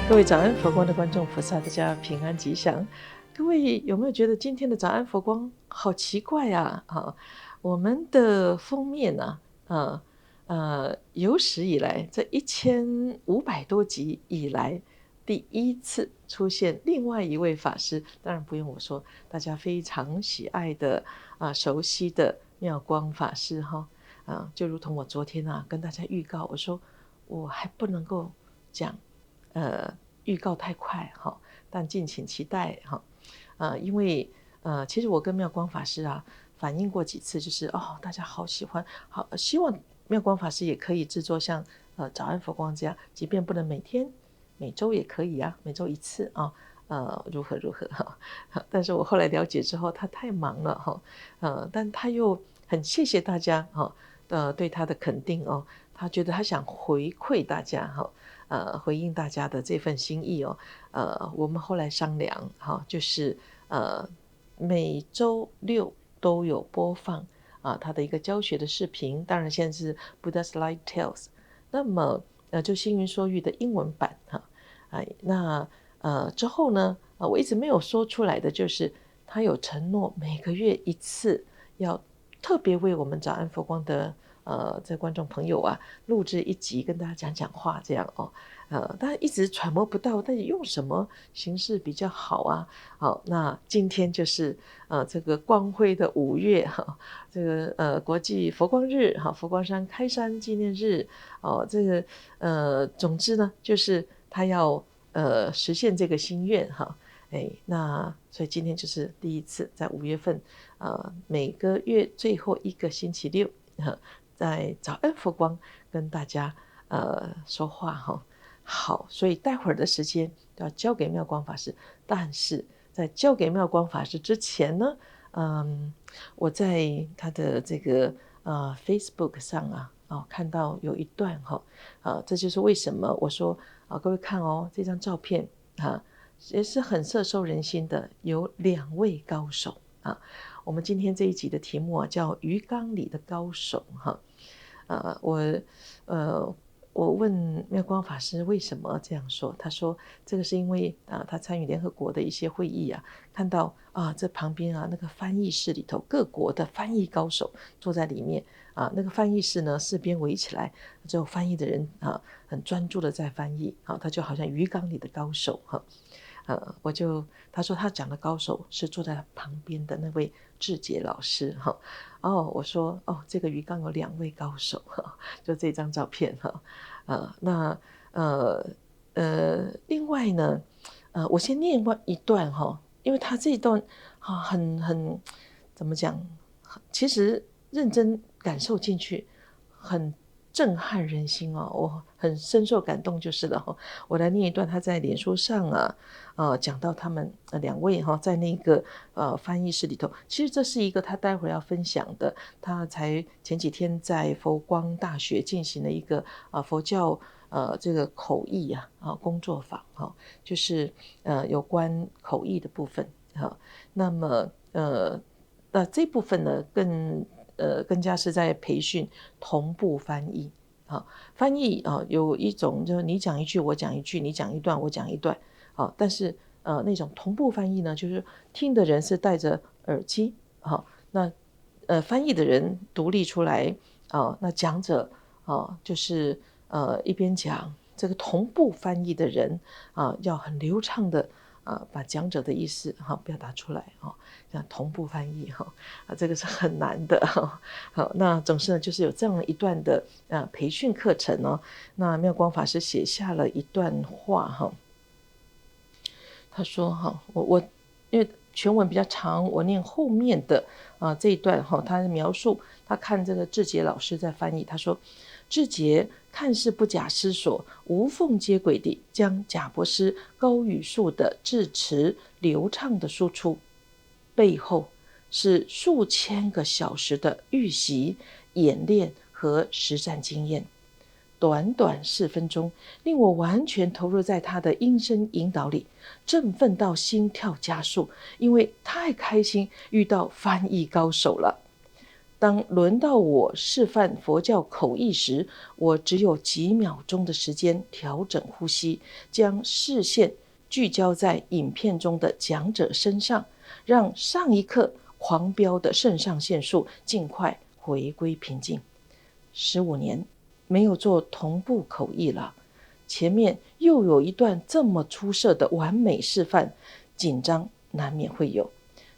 各位早安佛光的观众菩萨，大家平安吉祥。各位有没有觉得今天的早安佛光好奇怪啊？我们的封面有史以来这1500多集以来第一次出现另外一位法师，当然不用我说，大家非常喜爱的熟悉的妙光法师就如同我昨天跟大家预告，我说我还不能够讲预告太快但敬请期待因为其实我跟妙光法师反映过几次，就是大家好喜欢，好希望妙光法师也可以制作像早安佛光这样，即便不能每天每周也可以每周一次如何但是我后来了解之后，他太忙了但他又很谢谢大家对他的肯定他觉得他想回馈大家回应大家的这份心意我们后来商量就是每周6都有播放他的一个教学的视频，当然现在是 Buddhist Light Tales， 那么就星云说喻的英文版那之后呢我一直没有说出来的就是他有承诺每个月一次要特别为我们早安佛光的这观众朋友录制一集跟大家讲话这样但一直揣摩不到但用什么形式比较好好，那今天就是这个光辉的5月这个国际佛光日佛光山开山纪念日这个总之呢就是他要实现这个心愿那所以今天就是第一次在5月份每个月最后一个星期六在早安佛光跟大家说话好，所以待会儿的时间要交给妙光法师，但是在交给妙光法师之前呢我在他的这个Facebook 上看到有一段这就是为什么我说各位看这张照片也是很摄受人心的，有2位高手我们今天这一集的题目叫鱼缸里的高手我问妙光法师为什么这样说，他说这个是因为他参与联合国的一些会议看到这旁边那个翻译室里头各国的翻译高手坐在里面那个翻译室呢四边围起来，只有翻译的人很专注的在翻译他就好像鱼缸里的高手他说他讲的高手是坐在他旁边的那位智杰老师我说这个鱼缸有2位高手就这张照片那另外呢我先念一段因为他这一段很怎么讲，其实认真感受进去很震撼人心我很深受感动就是了我来念一段他在脸书上讲到他们2位在那个翻译室里头，其实这是一个他待会儿要分享的，他才前几天在佛光大学进行了一个佛教这个口译工作坊就是有关口译的部分那么那这部分呢更加是在培训同步翻译翻译有一种就是你讲一句我讲一句，你讲一段我讲一段但是那种同步翻译呢，就是听的人是戴着耳机那翻译的人独立出来那讲者就是一边讲，这个同步翻译的人要很流畅的把讲者的意思表达出来像同步翻译这个是很难的好，那总是呢就是有这样一段的培训课程那妙光法师写下了一段话他说我因为全文比较长，我念后面的这一段他描述他看这个智杰老师在翻译，他说智杰看似不假思索，无缝接轨地将贾博士高语速的致辞流畅的输出，背后是数千个小时的预习、演练和实战经验。短短4分钟，令我完全投入在他的音声引导里，振奋到心跳加速，因为太开心遇到翻译高手了。当轮到我示范佛教口译时，我只有几秒钟的时间调整呼吸，将视线聚焦在影片中的讲者身上，让上一刻狂飙的肾上腺素尽快回归平静。15年没有做同步口译了，前面又有一段这么出色的完美示范，紧张难免会有。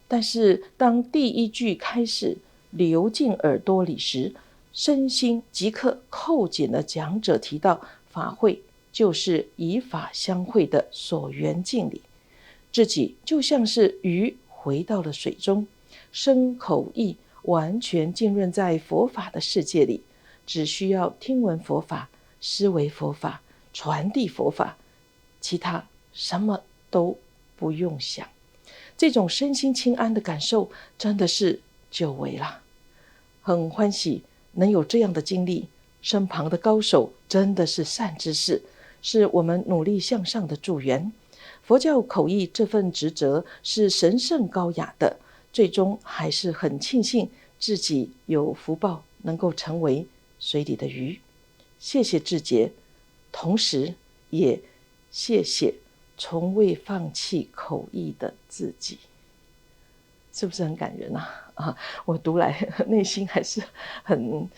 但是当第一句开始流进耳朵里时，身心即刻扣紧了讲者提到法会就是以法相会的所缘境里，自己就像是鱼回到了水中，身口意完全浸润在佛法的世界里，只需要听闻佛法，思维佛法，传递佛法，其他什么都不用想。这种身心清安的感受真的是久违了，很欢喜能有这样的经历。身旁的高手真的是善知识，是我们努力向上的助缘。佛教口译这份职责是神圣高雅的，最终还是很庆幸自己有福报能够成为水里的鱼。谢谢志杰，同时也谢谢从未放弃口译的自己。是不是很感人啊？我读来内心还是很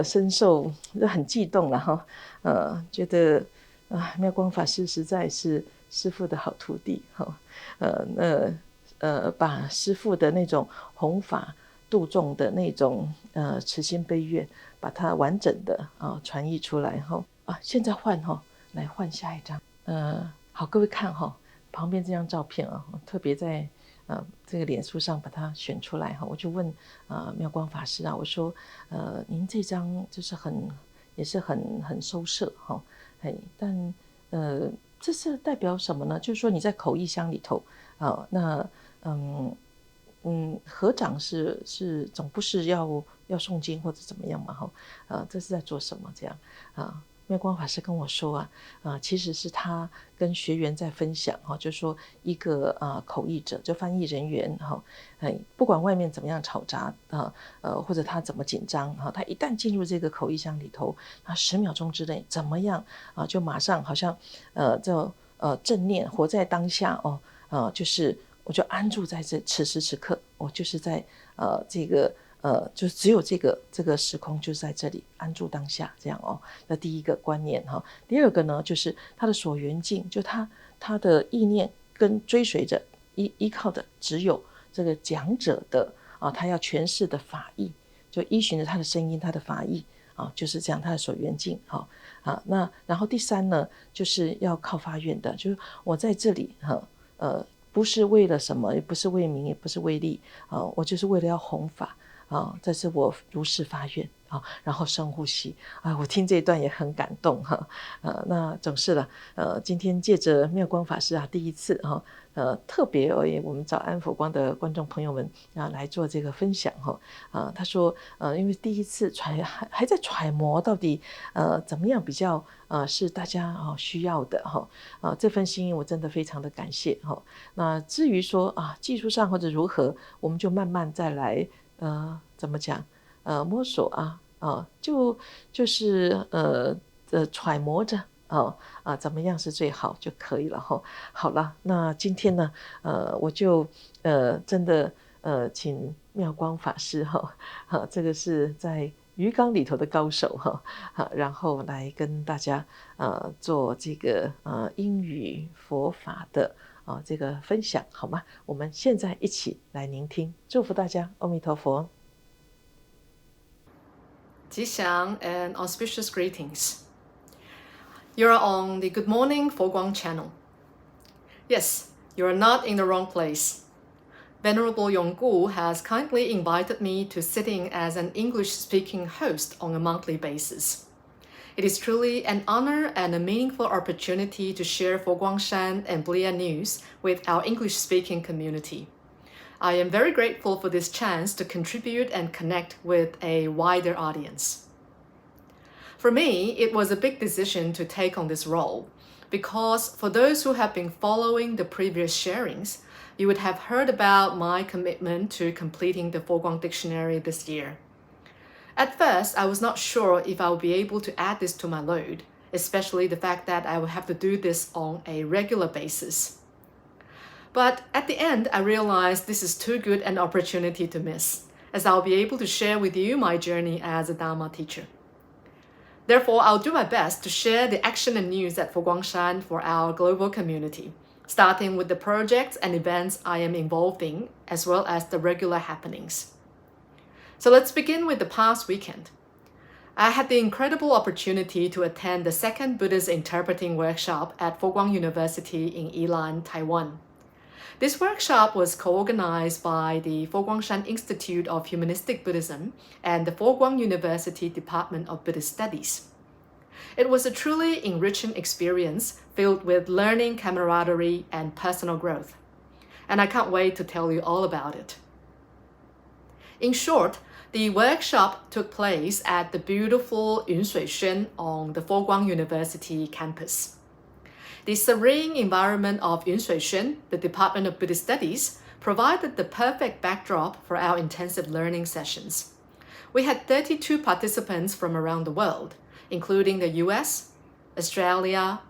深受，很激动了哈。觉得妙光法师实在是师父的好徒弟哈。把师父的那种弘法度众的那种慈心悲愿，把它完整的传译出来哈。现在来换下一张。好，各位看旁边这张照片特别在这个脸书上把它选出来我就问妙光法师我说您这张就是也是很收摄但这是代表什么呢？就是说你在口译箱里头那合掌是总不是要诵经或者怎么样嘛这是在做什么这样妙光法师跟我说其实是他跟学员在分享就是说一个口译者就翻译人员不管外面怎么样吵杂或者他怎么紧张他一旦进入这个口译箱里头，他10秒钟之内怎么样就马上好像正念活在当下就是我就安住在此时此刻，我就是在这个就只有这个时空就是在这里安住当下这样那第一个观念第二个呢，就是他的所缘境，就他的意念跟追随着依靠的只有这个讲者的他要诠释的法义，就依循着他的声音，他的法义就是这样他的所缘境那然后第三呢，就是要靠发愿的，就是我在这里不是为了什么，也不是为名，也不是为利我就是为了要弘法这是我如是发愿然后深呼吸我听这一段也很感动那总是了今天借着妙光法师第一次特别我们早安佛光的观众朋友们来做这个分享他说因为第一次还在揣摩到底怎么样比较是大家需要的这份心意我真的非常的感谢那至于说技术上或者如何，我们就慢慢再来怎么讲摸索就是揣摩着怎么样是最好就可以了好了，那今天呢我就真的请妙光法师这个是在鱼缸里头的高手然后来跟大家做这个英语佛法的这个分享好吗？我们现在一起来聆听，祝福大家，阿弥陀佛。吉祥 and auspicious greetings. You're on the Good Morning Foguang channel. Yes, you're not in the wrong place. Venerable Yonggu has kindly invited me to sit in as an English-speaking host on a monthly basis. It is truly an honor and a meaningful opportunity to share Foguangshan and Blia news with our English-speaking community. I am very grateful for this chance to contribute and connect with a wider audience. For me, it was a big decision to take on this role, because for those who have been following the previous sharings, you would have heard about my commitment to completing the Foguang Dictionary this year. At first, I was not sure if I would be able to add this to my load, especially the fact that I would have to do this on a regular basis. But at the end, I realized this is too good an opportunity to miss, as I'll be able to share with you my journey as a Dharma teacher. Therefore, I'll do my best to share the action and news at Fo Guangshan for our global community, starting with the projects and events I am involved in, as well as the regular happenings. So let's begin with the past weekend. I had the incredible opportunity to attend the second Buddhist interpreting workshop at Fo Guang University in Yilan, Taiwan. This workshop was co-organized by the Fo Guangshan Institute of Humanistic Buddhism and the Fo Guang University Department of Buddhist Studies. It was a truly enriching experience filled with learning, camaraderie, and personal growth. And I can't wait to tell you all about it. In short, the workshop took place at the beautiful Yunshui on the Fo Guang University campus. The serene environment of Yunshui, the Department of Buddhist Studies, provided the perfect backdrop for our intensive learning sessions. We had 32 participants from around the world, including the US, Australia,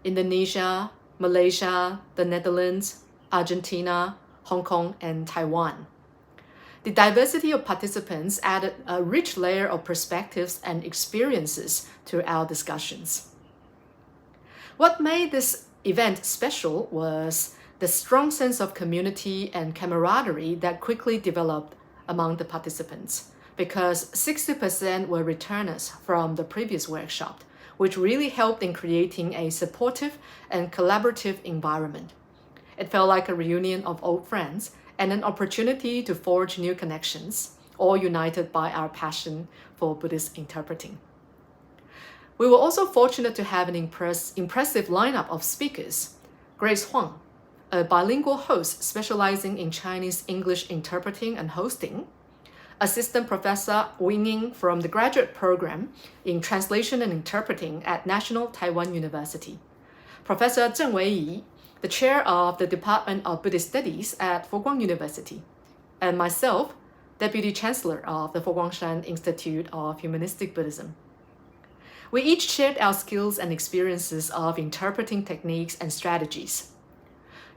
Indonesia, Malaysia, the Netherlands, Argentina, Hong Kong, and Taiwan. The diversity of participants added a rich layer of perspectives and experiences to our discussions. What made this event special was the strong sense of community and camaraderie that quickly developed among the participants, because 60% were returners from the previous workshop, which really helped in creating a supportive and collaborative environment. It felt like a reunion of old friends and an opportunity to forge new connections, all united by our passion for Buddhist interpreting. We were also fortunate to have an impressive lineup of speakers. Grace Huang, a bilingual host specializing in Chinese-English interpreting and hosting, Assistant Professor Wing Ying from the graduate program in Translation and Interpreting at National Taiwan University, Professor Zheng Weiyi, the chair of the Department of Buddhist Studies at Fo Guang University, and myself, Deputy Chancellor of the Fo Guangshan Institute of Humanistic Buddhism. We each shared our skills and experiences of interpreting techniques and strategies.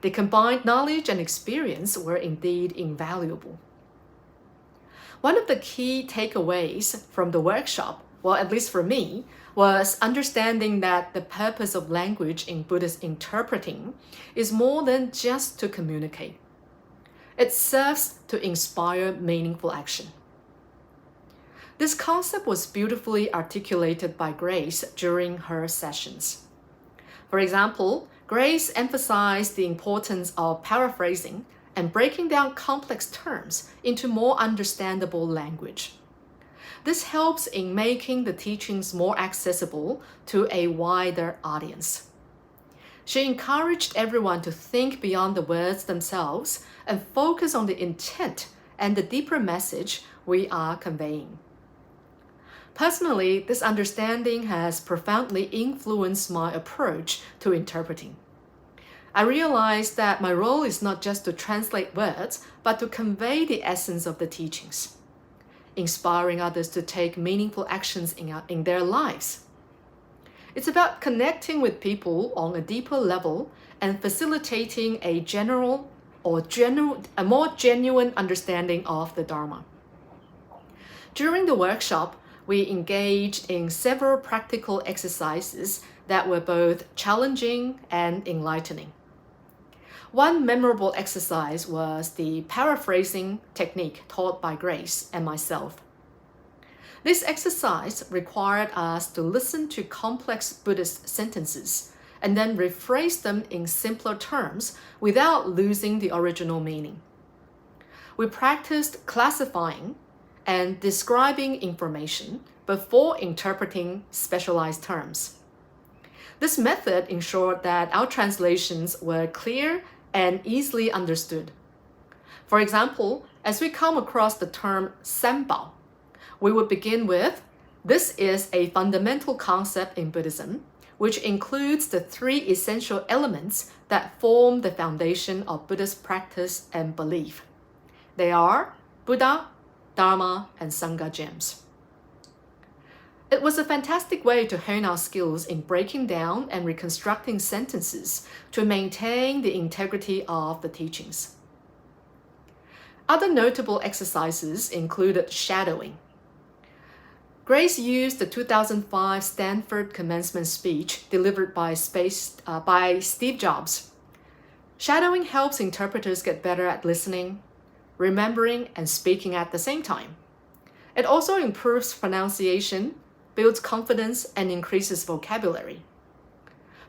The combined knowledge and experience were indeed invaluable. One of the key takeaways from the workshop, well, at least for me, was understanding that the purpose of language in Buddhist interpreting is more than just to communicate. It serves to inspire meaningful action. This concept was beautifully articulated by Grace during her sessions. For example, Grace emphasized the importance of paraphrasing and breaking down complex terms into more understandable language. This helps in making the teachings more accessible to a wider audience. She encouraged everyone to think beyond the words themselves and focus on the intent and the deeper message we are conveying. Personally, this understanding has profoundly influenced my approach to interpreting. I realized that my role is not just to translate words, but to convey the essence of the teachings, inspiring others to take meaningful actions in their lives. It's about connecting with people on a deeper level and facilitating a more genuine understanding of the Dharma. During the workshop, we engaged in several practical exercises that were both challenging and enlightening. One memorable exercise was the paraphrasing technique taught by Grace and myself. This exercise required us to listen to complex Buddhist sentences and then rephrase them in simpler terms without losing the original meaning. We practiced classifying and describing information before interpreting specialized terms. This method ensured that our translations were clear and easily understood. For example, as we come across the term Sanbao, we would begin with, "This is a fundamental concept in Buddhism, which includes the 3 essential elements that form the foundation of Buddhist practice and belief. They are Buddha, Dharma, and Sangha gems." It was a fantastic way to hone our skills in breaking down and reconstructing sentences to maintain the integrity of the teachings. Other notable exercises included shadowing. Grace used the 2005 Stanford commencement speech delivered by Steve Jobs. Shadowing helps interpreters get better at listening, remembering, and speaking at the same time. It also improves pronunciation, builds confidence, and increases vocabulary.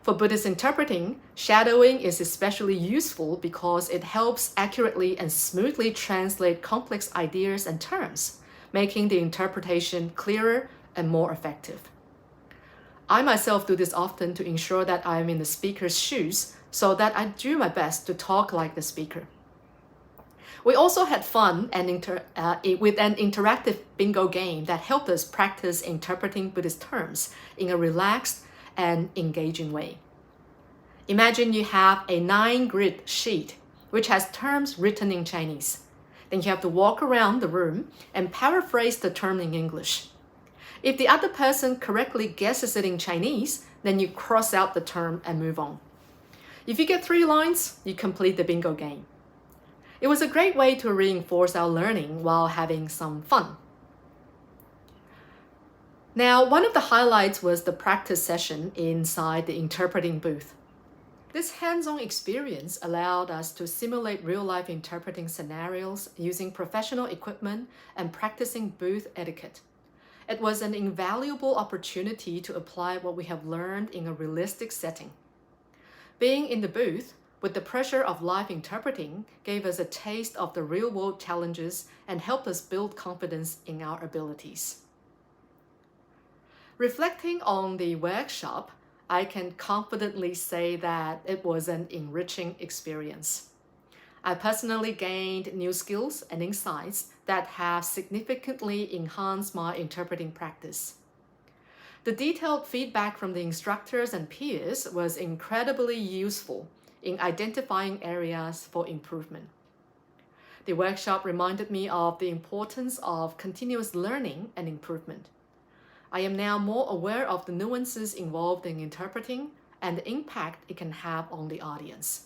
For Buddhist interpreting, shadowing is especially useful because it helps accurately and smoothly translate complex ideas and terms, making the interpretation clearer and more effective. I myself do this often to ensure that I am in the speaker's shoes so that I do my best to talk like the speaker. We also had fun with an interactive bingo game that helped us practice interpreting Buddhist terms in a relaxed and engaging way. Imagine you have a 9-grid sheet which has terms written in Chinese. Then you have to walk around the room and paraphrase the term in English. If the other person correctly guesses it in Chinese, then you cross out the term and move on. If you get 3 lines, you complete the bingo game. It was a great way to reinforce our learning while having some fun. Now, one of the highlights was the practice session inside the interpreting booth. This hands-on experience allowed us to simulate real-life interpreting scenarios using professional equipment and practicing booth etiquette. It was an invaluable opportunity to apply what we have learned in a realistic setting. Being in the booth with the pressure of live interpreting gave us a taste of the real-world challenges and helped us build confidence in our abilities. Reflecting on the workshop, I can confidently say that it was an enriching experience. I personally gained new skills and insights that have significantly enhanced my interpreting practice. The detailed feedback from the instructors and peers was incredibly useful in identifying areas for improvement. The workshop reminded me of the importance of continuous learning and improvement. I am now more aware of the nuances involved in interpreting and the impact it can have on the audience.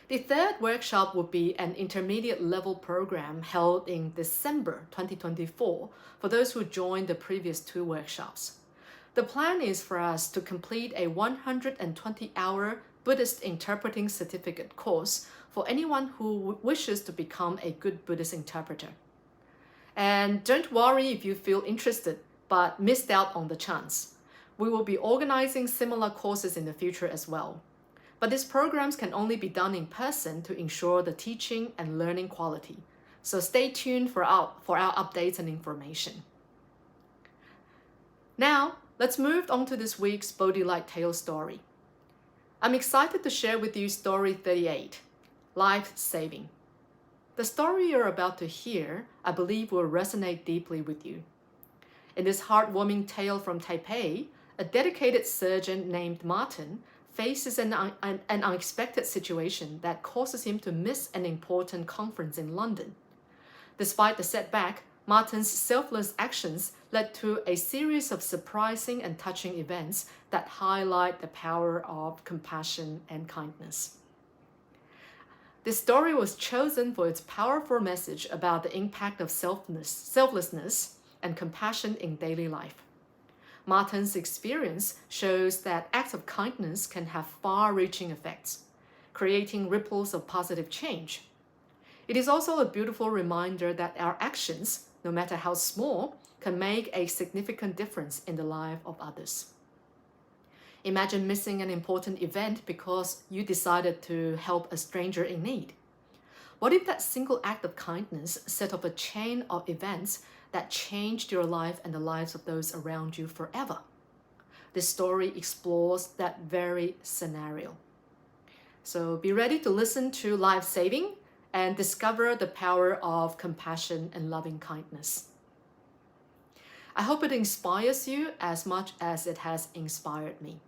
The third workshop would be an intermediate level program held in December 2024 for those who joined the previous 2 workshops. The plan is for us to complete a 120-hour Buddhist interpreting certificate course for anyone who wishes to become a good Buddhist interpreter. And don't worry if you feel interested but missed out on the chance. We will be organizing similar courses in the future as well. But these programs can only be done in person to ensure the teaching and learning quality. So stay tuned for our updates and information. Now, let's move on to this week's Bodhi Light Tale story. I'm excited to share with you story 38, Life Saving. The story you're about to hear, I believe, will resonate deeply with you. In this heartwarming tale from Taipei, a dedicated surgeon named Martin faces an unexpected situation that causes him to miss an important conference in London. Despite the setback, Martin's selfless actions led to a series of surprising and touching events that highlight the power of compassion and kindness. This story was chosen for its powerful message about the impact of selflessness and compassion in daily life. Martin's experience shows that acts of kindness can have far-reaching effects, creating ripples of positive change. It is also a beautiful reminder that our actions, no matter how small, can make a significant difference in the life of others. Imagine missing an important event because you decided to help a stranger in need. What if that single act of kindness set off a chain of events that changed your life and the lives of those around you forever? This story explores that very scenario. So be ready to listen to Life Saving and discover the power of compassion and loving kindness. I hope it inspires you as much as it has inspired me.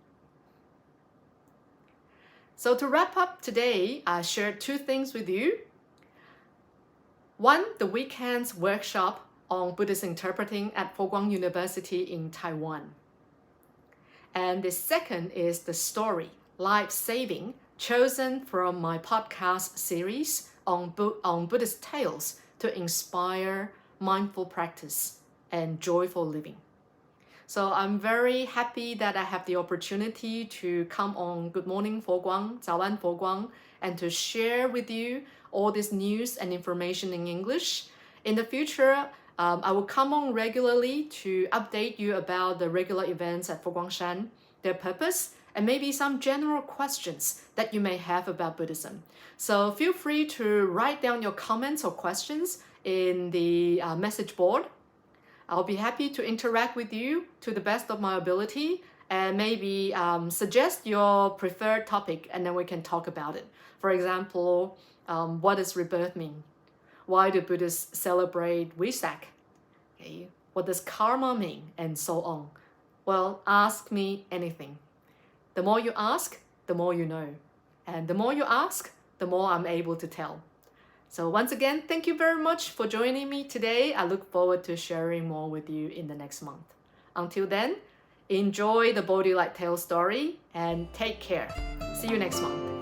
So to wrap up today, I shared 2 things with you. One, the weekend's workshop on Buddhist interpreting at Foguang University in Taiwan. And the second is the story, life-saving, chosen from my podcast series on Buddhist tales to inspire mindful practice and joyful living. So I'm very happy that I have the opportunity to come on Good Morning Foguang, 早安佛光, and to share with you all this news and information in English. In the future, I will come on regularly to update you about the regular events at Foguangshan, their purpose, and maybe some general questions that you may have about Buddhism. So feel free to write down your comments or questions in the message board. I'll be happy to interact with you to the best of my ability and maybe suggest your preferred topic, and then we can talk about it. For example, what does rebirth mean? Why do Buddhists celebrate Wesak? Okay. What does karma mean? And so on. Well, ask me anything. The more you ask, the more you know. And the more you ask, the more I'm able to tell. So once again, thank you very much for joining me today. I look forward to sharing more with you in the next month. Until then, enjoy the Bodhi Light Tale story and take care. See you next month.